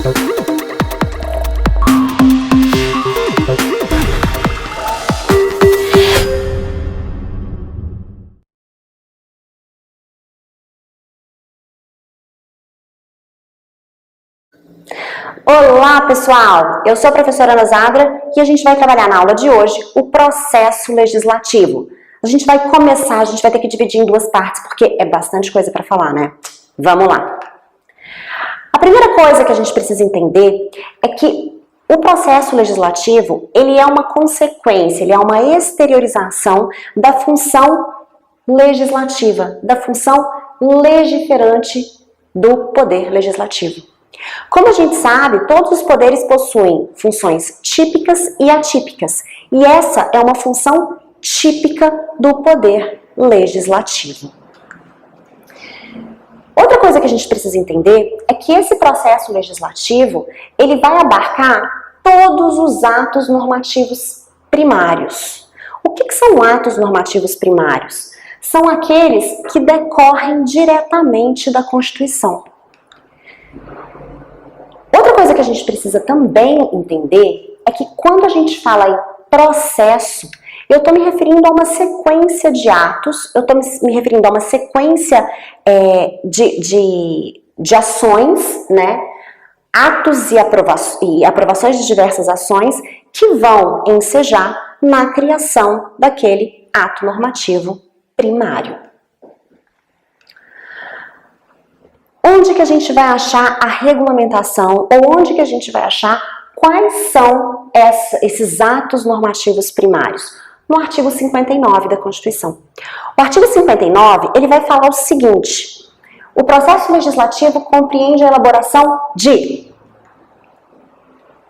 Olá pessoal, eu sou a professora Ana Zadra e a gente vai trabalhar na aula de hoje o processo legislativo. A gente vai ter que dividir em duas partes porque é bastante coisa para falar, né? Vamos lá! A primeira coisa que a gente precisa entender é que o processo legislativo, ele é uma consequência, ele é uma exteriorização da função legislativa, da função legiferante do poder legislativo. Como a gente sabe, todos os poderes possuem funções típicas e atípicas, e essa é uma função típica do poder legislativo. Outra coisa que a gente precisa entender é que esse processo legislativo, ele vai abarcar todos os atos normativos primários. O que são atos normativos primários? São aqueles que decorrem diretamente da Constituição. Outra coisa que a gente precisa também entender é que quando a gente fala em processo, eu estou me referindo a uma sequência de atos, eu estou me referindo a uma sequência de ações, né? Atos e aprovações de diversas ações que vão ensejar na criação daquele ato normativo primário. Onde que a gente vai achar a regulamentação ou onde que a gente vai achar quais são esses atos normativos primários? No artigo 59 da Constituição. O artigo 59, ele vai falar o seguinte: o processo legislativo compreende a elaboração de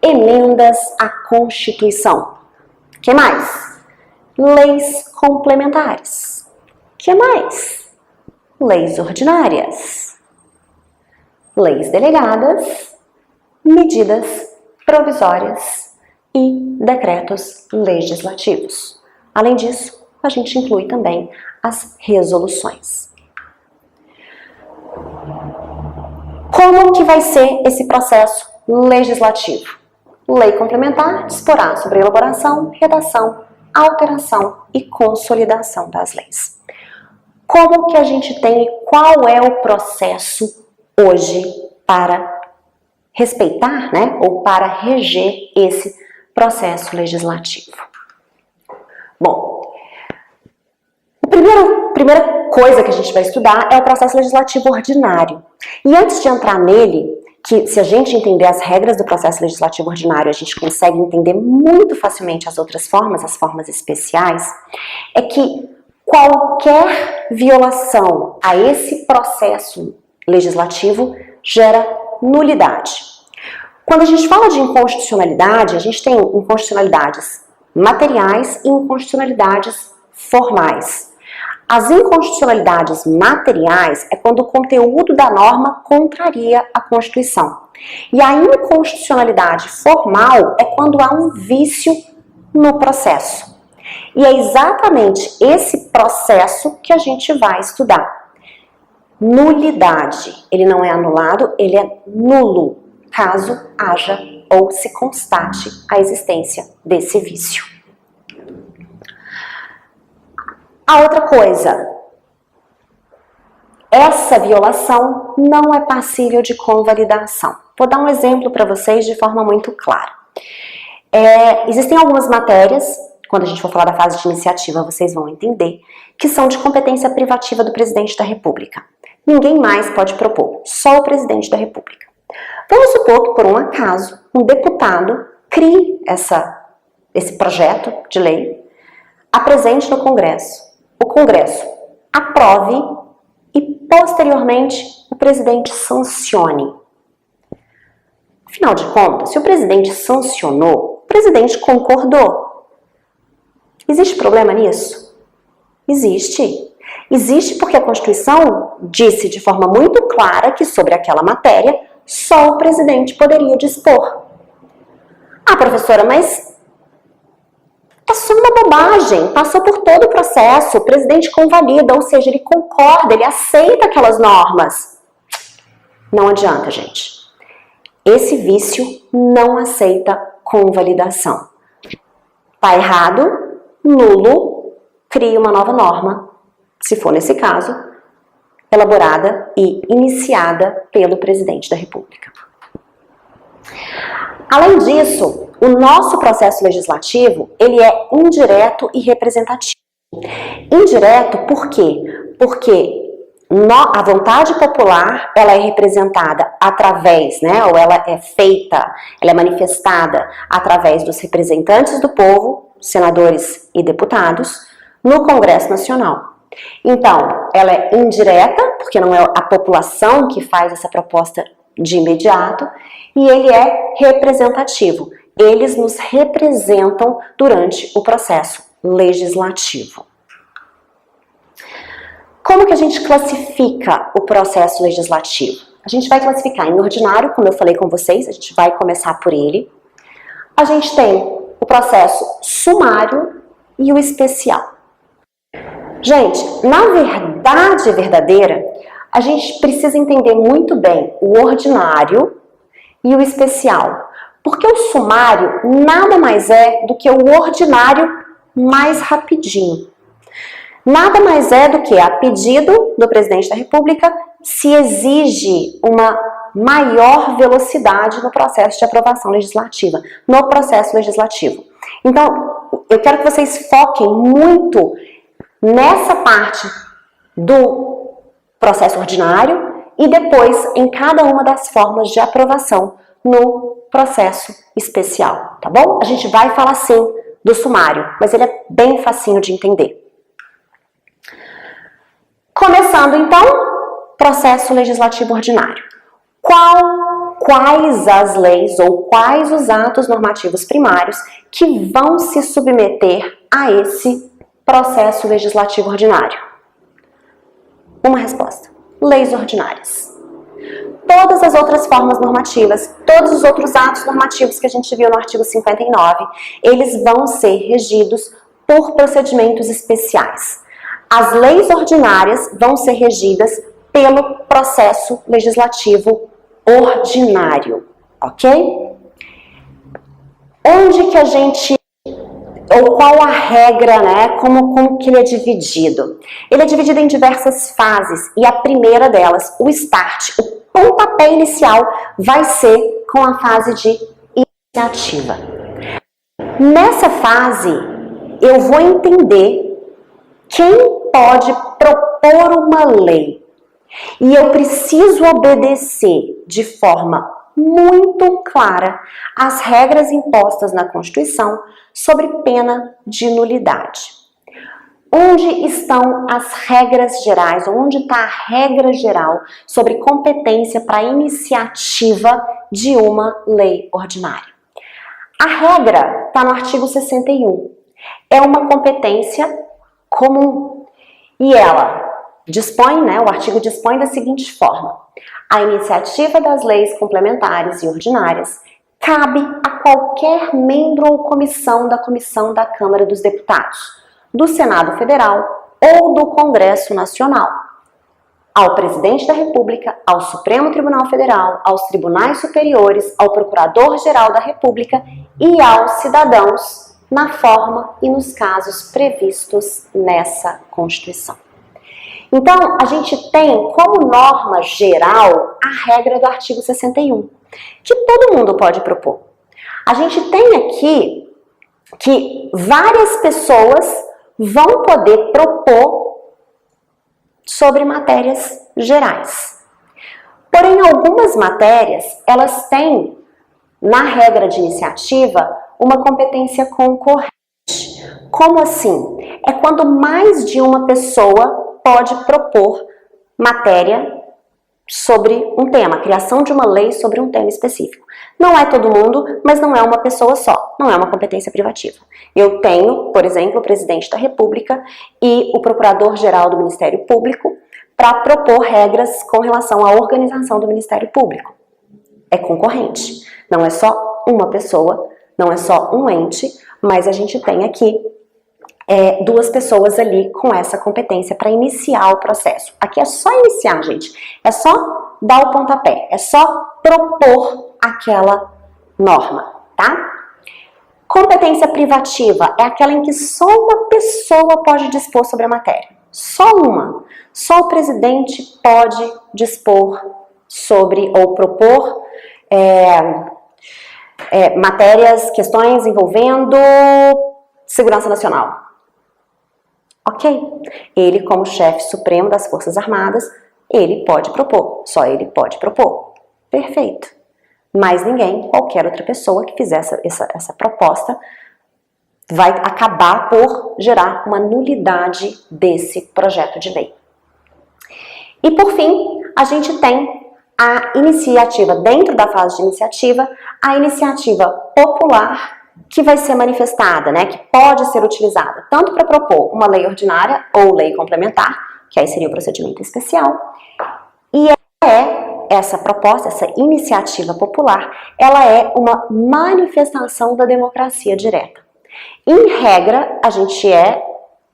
emendas à Constituição. Que mais? Leis complementares. Que mais? Leis ordinárias. Leis delegadas, medidas provisórias e decretos legislativos. Além disso, a gente inclui também as resoluções. Como que vai ser esse processo legislativo? Lei complementar disporá sobre a elaboração, redação, alteração e consolidação das leis. Como que a gente tem e qual é o processo hoje para respeitar, né, ou para reger esse processo legislativo? Bom, a primeira coisa que a gente vai estudar é o processo legislativo ordinário. E antes de entrar nele, que se a gente entender as regras do processo legislativo ordinário, a gente consegue entender muito facilmente as outras formas, as formas especiais, é que qualquer violação a esse processo legislativo gera nulidade. Quando a gente fala de inconstitucionalidade, a gente tem inconstitucionalidades materiais e inconstitucionalidades formais. As inconstitucionalidades materiais é quando o conteúdo da norma contraria a Constituição. E a inconstitucionalidade formal é quando há um vício no processo. E é exatamente esse processo que a gente vai estudar. Nulidade. Ele não é anulado, ele é nulo, caso haja ou se constate a existência desse vício. A outra coisa, essa violação não é passível de convalidação. Vou dar um exemplo para vocês de forma muito clara. Existem algumas matérias, quando a gente for falar da fase de iniciativa, vocês vão entender, que são de competência privativa do presidente da República. Ninguém mais pode propor, só o presidente da República. Vamos supor que, por um acaso, um deputado crie esse projeto de lei, apresente no Congresso, o Congresso aprove e, posteriormente, o presidente sancione. Afinal de contas, se o presidente sancionou, o presidente concordou. Existe problema nisso? Existe. Existe porque a Constituição disse de forma muito clara que sobre aquela matéria só o presidente poderia dispor. Ah, professora, mas é só uma bobagem, passou por todo o processo, o presidente convalida, ou seja, ele concorda, ele aceita aquelas normas. Não adianta, gente. Esse vício não aceita convalidação. Tá errado, nulo, crie uma nova norma, se for nesse caso, elaborada e iniciada pelo presidente da República. Além disso, o nosso processo legislativo, ele é indireto e representativo. Indireto por quê? Porque a vontade popular, ela é representada através, ou ela é feita, ela é manifestada através dos representantes do povo, senadores e deputados, no Congresso Nacional. Então, ela é indireta, porque não é a população que faz essa proposta de imediato, e ele é representativo. Eles nos representam durante o processo legislativo. Como que a gente classifica o processo legislativo? A gente vai classificar em ordinário, como eu falei com vocês, a gente vai começar por ele. A gente tem o processo sumário e o especial. Gente, na verdade verdadeira, a gente precisa entender muito bem o ordinário e o especial. Porque o sumário nada mais é do que o ordinário mais rapidinho. Nada mais é do que, a pedido do presidente da República, se exige uma maior velocidade no processo de aprovação legislativa, no processo legislativo. Então, eu quero que vocês foquem muito nessa parte do processo ordinário e depois em cada uma das formas de aprovação no processo especial, tá bom? A gente vai falar sim do sumário, mas ele é bem facinho de entender. Começando então, processo legislativo ordinário. Quais as leis ou quais os atos normativos primários que vão se submeter a esse processo legislativo ordinário? Uma resposta: leis ordinárias. Todas as outras formas normativas, todos os outros atos normativos que a gente viu no artigo 59, eles vão ser regidos por procedimentos especiais. As leis ordinárias vão ser regidas pelo processo legislativo ordinário, ok? Onde que a gente, ou qual a regra, como que ele é dividido? Ele é dividido em diversas fases e a primeira delas, o start, o pontapé inicial, vai ser com a fase de iniciativa. Nessa fase, eu vou entender quem pode propor uma lei e eu preciso obedecer de forma muito clara as regras impostas na Constituição sobre pena de nulidade. Onde estão as regras gerais? Onde está a regra geral sobre competência para iniciativa de uma lei ordinária? A regra está no artigo 61. É uma competência comum. E ela dispõe, o artigo dispõe da seguinte forma: a iniciativa das leis complementares e ordinárias cabe a qualquer membro ou comissão da Câmara dos Deputados, do Senado Federal ou do Congresso Nacional, ao Presidente da República, ao Supremo Tribunal Federal, aos tribunais superiores, ao Procurador-Geral da República e aos cidadãos, na forma e nos casos previstos nessa Constituição. Então, a gente tem como norma geral a regra do artigo 61, que todo mundo pode propor. A gente tem aqui que várias pessoas vão poder propor sobre matérias gerais. Porém, algumas matérias, elas têm, na regra de iniciativa, uma competência concorrente. Como assim? É quando mais de uma pessoa pode propor matéria sobre um tema, criação de uma lei sobre um tema específico. Não é todo mundo, mas não é uma pessoa só, não é uma competência privativa. Eu tenho, por exemplo, o Presidente da República e o Procurador-Geral do Ministério Público para propor regras com relação à organização do Ministério Público. É concorrente, não é só uma pessoa, não é só um ente, mas a gente tem aqui duas pessoas ali com essa competência para iniciar o processo. Aqui é só iniciar, gente. É só dar o pontapé. É só propor aquela norma, tá? Competência privativa é aquela em que só uma pessoa pode dispor sobre a matéria. Só uma. Só o presidente pode dispor sobre ou propor matérias, questões envolvendo segurança nacional. Ok? Ele, como chefe supremo das Forças Armadas, ele pode propor. Só ele pode propor. Perfeito. Mas ninguém, qualquer outra pessoa que fizesse essa proposta, vai acabar por gerar uma nulidade desse projeto de lei. E por fim, a gente tem a iniciativa, dentro da fase de iniciativa, a iniciativa popular que vai ser manifestada, né, que pode ser utilizada tanto para propor uma lei ordinária ou lei complementar, que aí seria o procedimento especial, e essa proposta, essa iniciativa popular, ela é uma manifestação da democracia direta. Em regra, a gente é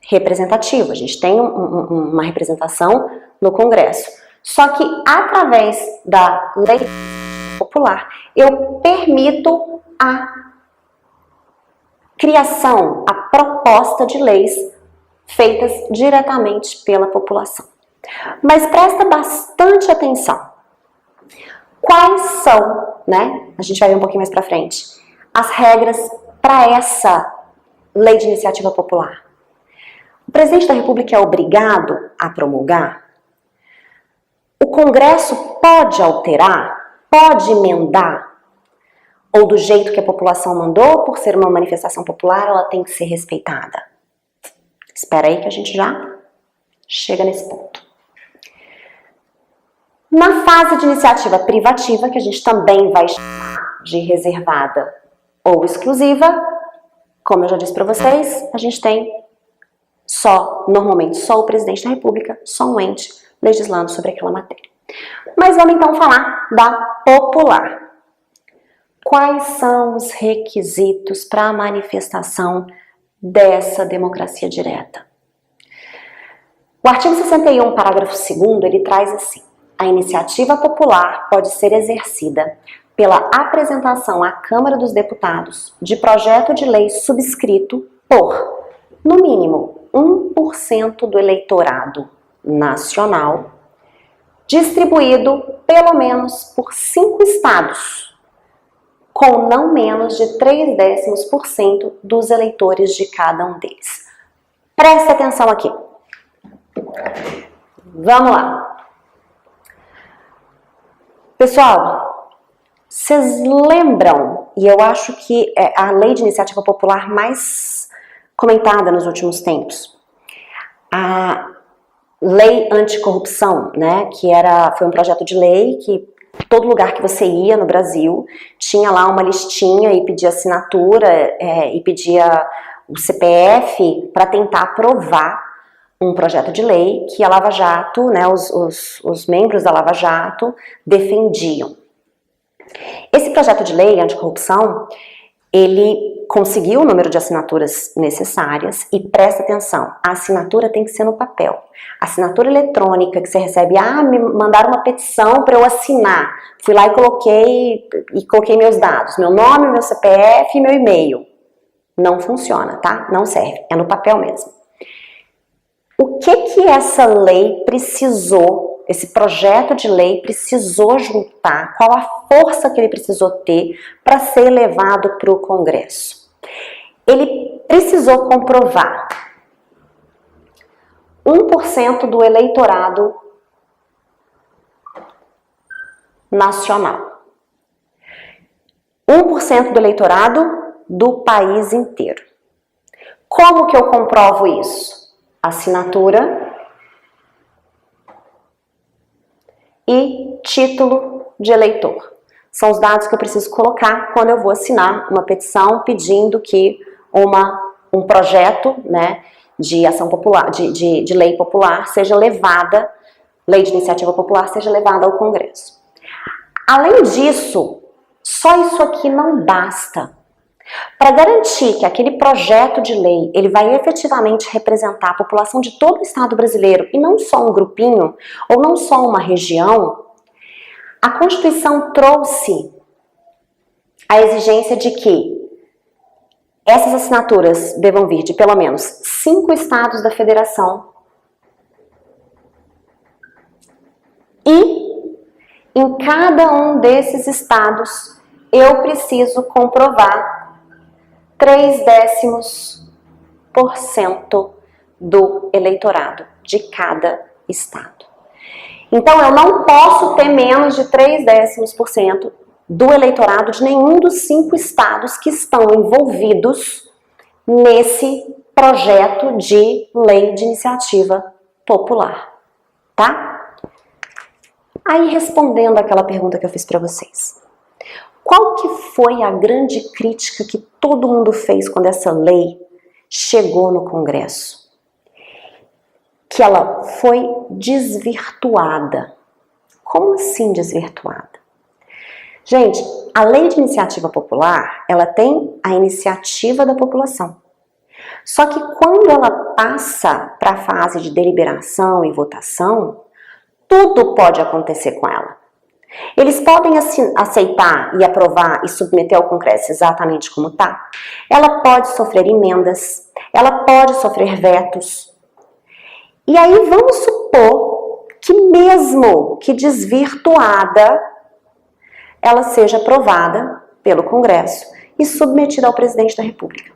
representativo, a gente tem uma representação no Congresso. Só que através da lei popular, eu permito a criação, a proposta de leis feitas diretamente pela população. Mas presta bastante atenção. Quais são, né? A gente vai ver um pouquinho mais pra frente, as regras para essa lei de iniciativa popular. O presidente da República é obrigado a promulgar? O Congresso pode alterar? Pode emendar? Ou do jeito que a população mandou, por ser uma manifestação popular, ela tem que ser respeitada? Espera aí que a gente já chega nesse ponto. Na fase de iniciativa privativa, que a gente também vai chamar de reservada ou exclusiva, como eu já disse para vocês, a gente tem normalmente só o presidente da República, só um ente legislando sobre aquela matéria. Mas vamos então falar da popular. Quais são os requisitos para a manifestação dessa democracia direta? O artigo 61, parágrafo 2º, ele traz assim: a iniciativa popular pode ser exercida pela apresentação à Câmara dos Deputados de projeto de lei subscrito por, no mínimo, 1% do eleitorado nacional, distribuído pelo menos por 5 estados, com não menos de 0,3% dos eleitores de cada um deles. Presta atenção aqui. Vamos lá. Pessoal, vocês lembram, e eu acho que é a lei de iniciativa popular mais comentada nos últimos tempos, a lei anticorrupção, né, que foi um projeto de lei que todo lugar que você ia no Brasil tinha lá uma listinha e pedia assinatura e pedia o CPF para tentar aprovar um projeto de lei que a Lava Jato, né, os membros da Lava Jato defendiam. Esse projeto de lei anticorrupção, ele conseguiu o número de assinaturas necessárias e presta atenção, a assinatura tem que ser no papel. A assinatura eletrônica que você recebe, me mandaram uma petição para eu assinar, fui lá e coloquei meus dados, meu nome, meu CPF e meu e-mail. Não funciona, tá? Não serve, é no papel mesmo. O que essa lei precisou, esse projeto de lei precisou juntar, qual a força que ele precisou ter para ser levado para o Congresso? Ele precisou comprovar 1% do eleitorado nacional. 1% do eleitorado do país inteiro. Como que eu comprovo isso? Assinatura e título de eleitor. São os dados que eu preciso colocar quando eu vou assinar uma petição pedindo que um projeto, né, de ação popular, de lei popular seja levada, lei de iniciativa popular seja levada ao Congresso. Além disso, só isso aqui não basta. Para garantir que aquele projeto de lei ele vai efetivamente representar a população de todo o Estado brasileiro e não só um grupinho ou não só uma região, a Constituição trouxe a exigência de que essas assinaturas devam vir de pelo menos 5 estados da federação e em cada um desses estados eu preciso comprovar 0,3% do eleitorado de cada estado. Então eu não posso ter menos de 0,3% do eleitorado de nenhum dos 5 estados que estão envolvidos nesse projeto de lei de iniciativa popular, tá? Aí, respondendo aquela pergunta que eu fiz para vocês, qual que foi a grande crítica que todo mundo fez quando essa lei chegou no Congresso? Que ela foi desvirtuada. Como assim desvirtuada? Gente, a lei de iniciativa popular, ela tem a iniciativa da população. Só que quando ela passa para a fase de deliberação e votação, tudo pode acontecer com ela. Eles podem aceitar e aprovar e submeter ao Congresso exatamente como está. Ela pode sofrer emendas, ela pode sofrer vetos. E aí vamos supor que mesmo que desvirtuada, ela seja aprovada pelo Congresso e submetida ao presidente da República.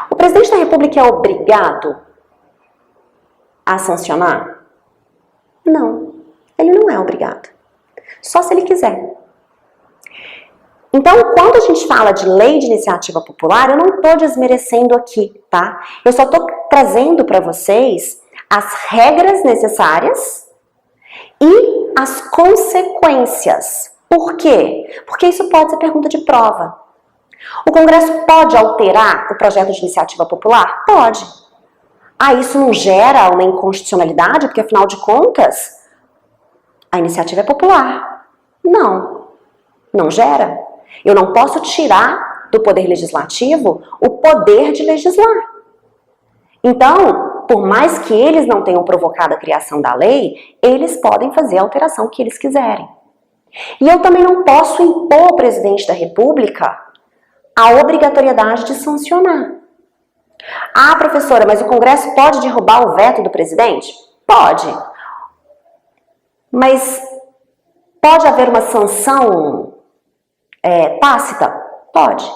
O presidente da República é obrigado a sancionar? Não, ele não é obrigado. Só se ele quiser. Então, quando a gente fala de lei de iniciativa popular, eu não estou desmerecendo aqui, tá? Eu só estou trazendo para vocês as regras necessárias e as consequências. Por quê? Porque isso pode ser pergunta de prova. O Congresso pode alterar o projeto de iniciativa popular? Pode. Ah, isso não gera uma inconstitucionalidade? Porque, afinal de contas, a iniciativa é popular. Não, não gera. Eu não posso tirar do Poder Legislativo o poder de legislar. Então, por mais que eles não tenham provocado a criação da lei, eles podem fazer a alteração que eles quiserem. E eu também não posso impor ao presidente da República a obrigatoriedade de sancionar. Ah, professora, mas o Congresso pode derrubar o veto do presidente? Pode. Mas pode haver uma sanção tácita? Pode.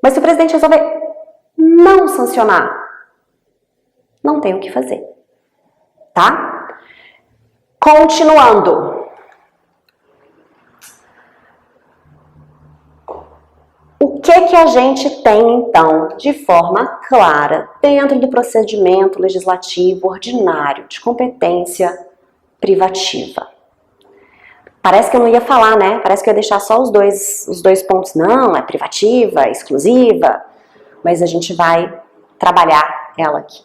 Mas se o presidente resolver não sancionar, não tem o que fazer. Tá? Continuando. O que a gente tem, então, de forma clara, dentro do procedimento legislativo ordinário de competência privativa? Parece que eu não ia falar, né? Parece que eu ia deixar só os dois pontos. Não, é privativa, é exclusiva, mas a gente vai trabalhar ela aqui.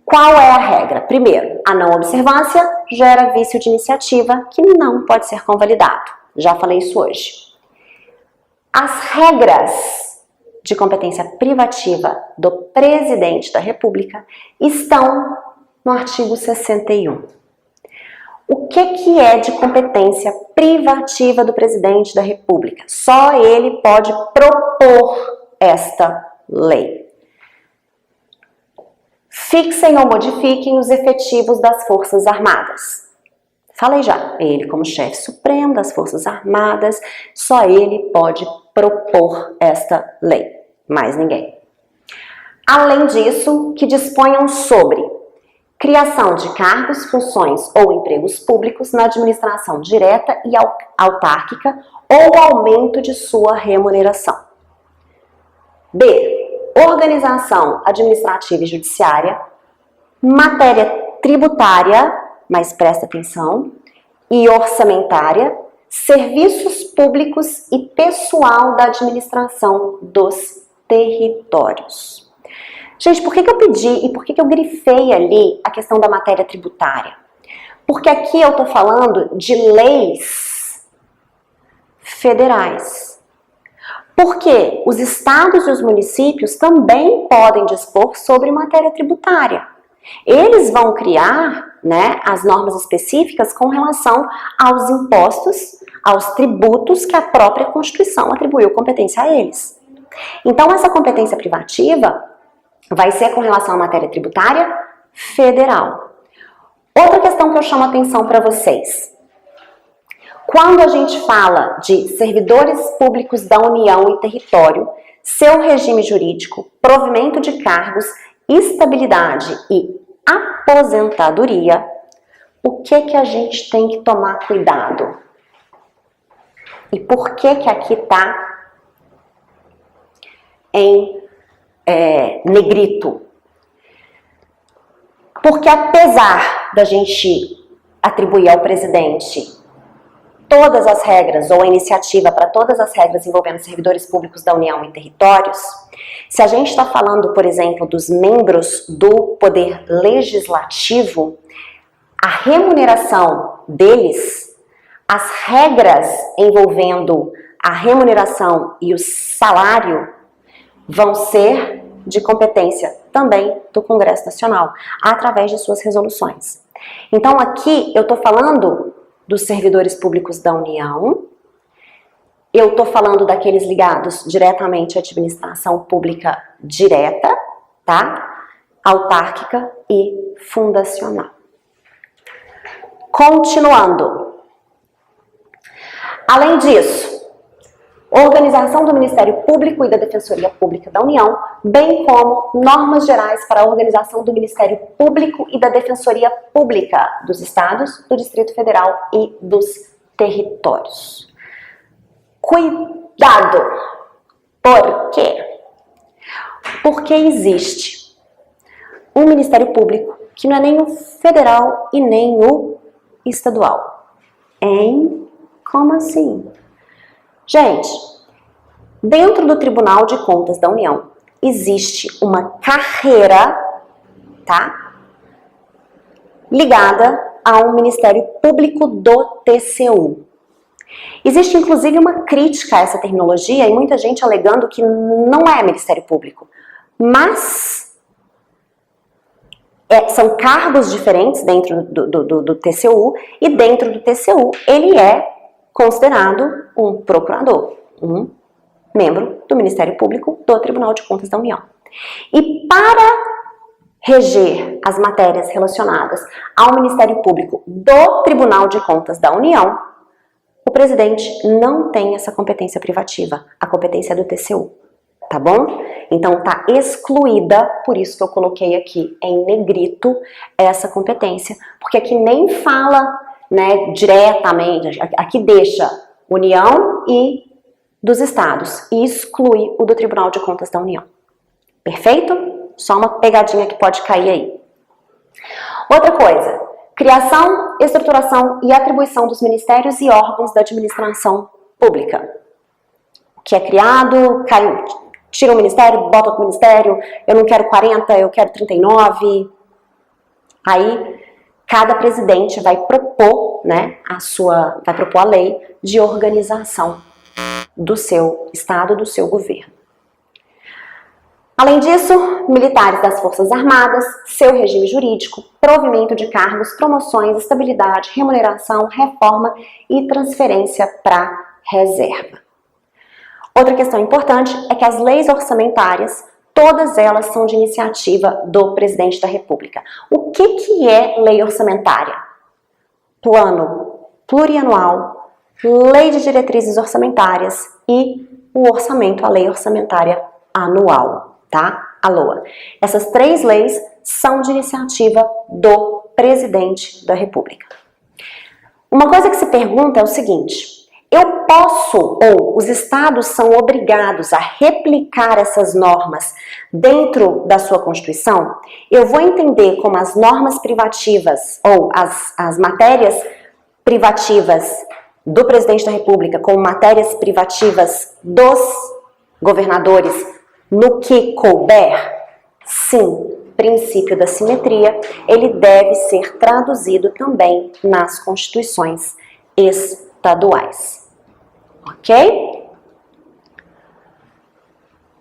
Qual é a regra? Primeiro, a não observância gera vício de iniciativa que não pode ser convalidado. Já falei isso hoje. As regras de competência privativa do presidente da República estão no artigo 61. O que é de competência privativa do presidente da República? Só ele pode propor esta lei. Fixem ou modifiquem os efetivos das Forças Armadas. Falei já, ele como chefe supremo das Forças Armadas, só ele pode propor esta lei, mais ninguém. Além disso, que disponham sobre criação de cargos, funções ou empregos públicos na administração direta e autárquica ou aumento de sua remuneração. B. Organização administrativa e judiciária, matéria tributária, mas presta atenção, e orçamentária, serviços públicos e pessoal da administração dos territórios. Gente, por que eu pedi e por que eu grifei ali a questão da matéria tributária? Porque aqui eu estou falando de leis federais. Porque os estados e os municípios também podem dispor sobre matéria tributária. Eles vão criar, né, as normas específicas com relação aos impostos, aos tributos que a própria Constituição atribuiu competência a eles. Então, essa competência privativa vai ser com relação à matéria tributária federal. Outra questão que eu chamo a atenção para vocês. Quando a gente fala de servidores públicos da União e território, seu regime jurídico, provimento de cargos, estabilidade e aposentadoria, o que a gente tem que tomar cuidado? E por que aqui está em negrito? Porque apesar da gente atribuir ao presidente todas as regras, ou a iniciativa para todas as regras envolvendo servidores públicos da União e territórios, se a gente está falando, por exemplo, dos membros do Poder Legislativo, a remuneração deles, as regras envolvendo a remuneração e o salário vão ser de competência também do Congresso Nacional, através de suas resoluções. Então aqui eu estou falando dos servidores públicos da União, eu estou falando daqueles ligados diretamente à administração pública direta, tá? Autárquica e fundacional. Continuando. Além disso, organização do Ministério Público e da Defensoria Pública da União, bem como normas gerais para a organização do Ministério Público e da Defensoria Pública dos Estados, do Distrito Federal e dos territórios. Cuidado! Por quê? Porque existe um Ministério Público que não é nem o federal e nem o estadual. Hein? Como assim? Gente, dentro do Tribunal de Contas da União existe uma carreira, tá? Ligada ao Ministério Público do TCU. Existe inclusive uma crítica a essa terminologia e muita gente alegando que não é Ministério Público, mas são cargos diferentes dentro do TCU e dentro do TCU ele é considerado um procurador, um membro do Ministério Público do Tribunal de Contas da União. E para reger as matérias relacionadas ao Ministério Público do Tribunal de Contas da União, o presidente não tem essa competência privativa, a competência é do TCU, tá bom? Então tá excluída, por isso que eu coloquei aqui em negrito essa competência, porque aqui nem fala, né, diretamente, aqui deixa União e dos Estados e exclui o do Tribunal de Contas da União. Perfeito? Só uma pegadinha que pode cair aí. Outra coisa, criação, estruturação e atribuição dos ministérios e órgãos da administração pública. O que é criado, tira o ministério, bota outro ministério, eu não quero 40, eu quero 39. Aí cada presidente vai propor, né, vai propor a lei de organização do seu estado, do seu governo. Além disso, militares das Forças Armadas, seu regime jurídico, provimento de cargos, promoções, estabilidade, remuneração, reforma e transferência para reserva. Outra questão importante é que as leis orçamentárias, todas elas são de iniciativa do presidente da República. O que é lei orçamentária? Plano plurianual, lei de diretrizes orçamentárias e o orçamento, a lei orçamentária anual, tá? A LOA. Essas três leis são de iniciativa do presidente da República. Uma coisa que se pergunta é o seguinte: eu posso, ou os estados são obrigados a replicar essas normas dentro da sua Constituição? Eu vou entender como as normas privativas, ou as matérias privativas do presidente da República, como matérias privativas dos governadores, no que couber? Sim, princípio da simetria, ele deve ser traduzido também nas constituições estaduais. Ok?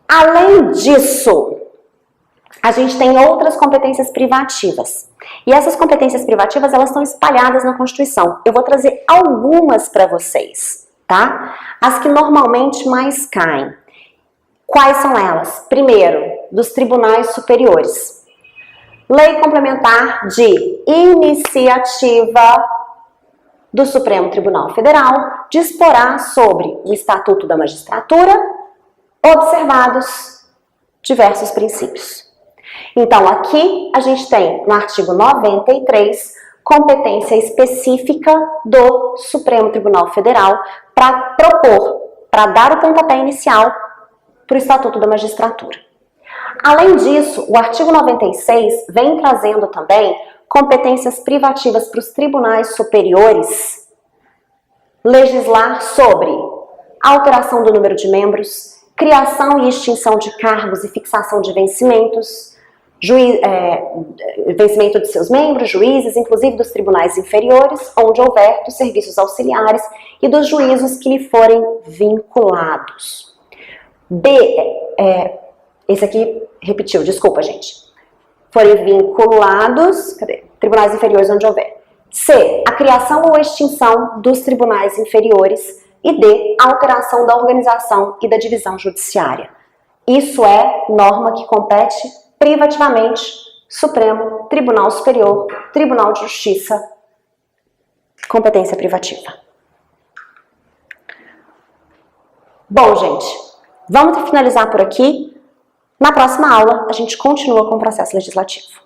Além disso, a gente tem outras competências privativas. E essas competências privativas, elas estão espalhadas na Constituição. Eu vou trazer algumas para vocês, tá? As que normalmente mais caem. Quais são elas? Primeiro, dos tribunais superiores. Lei complementar de iniciativa do Supremo Tribunal Federal disporá sobre o Estatuto da Magistratura, observados diversos princípios. Então, aqui a gente tem, no artigo 93, competência específica do Supremo Tribunal Federal para propor, para dar o pontapé inicial para o Estatuto da Magistratura. Além disso, o artigo 96 vem trazendo também competências privativas para os tribunais superiores legislar sobre alteração do número de membros, criação e extinção de cargos e fixação de vencimentos, vencimento de seus membros, juízes, inclusive dos tribunais inferiores, onde houver dos serviços auxiliares e dos juízos que lhe forem vinculados. Esse aqui repetiu, desculpa, gente. Forem vinculados, tribunais inferiores onde houver. C, a criação ou extinção dos tribunais inferiores. E D, a alteração da organização e da divisão judiciária. Isso é norma que compete privativamente Supremo, Tribunal Superior, Tribunal de Justiça, competência privativa. Bom, gente, vamos finalizar por aqui. Na próxima aula, a gente continua com o processo legislativo.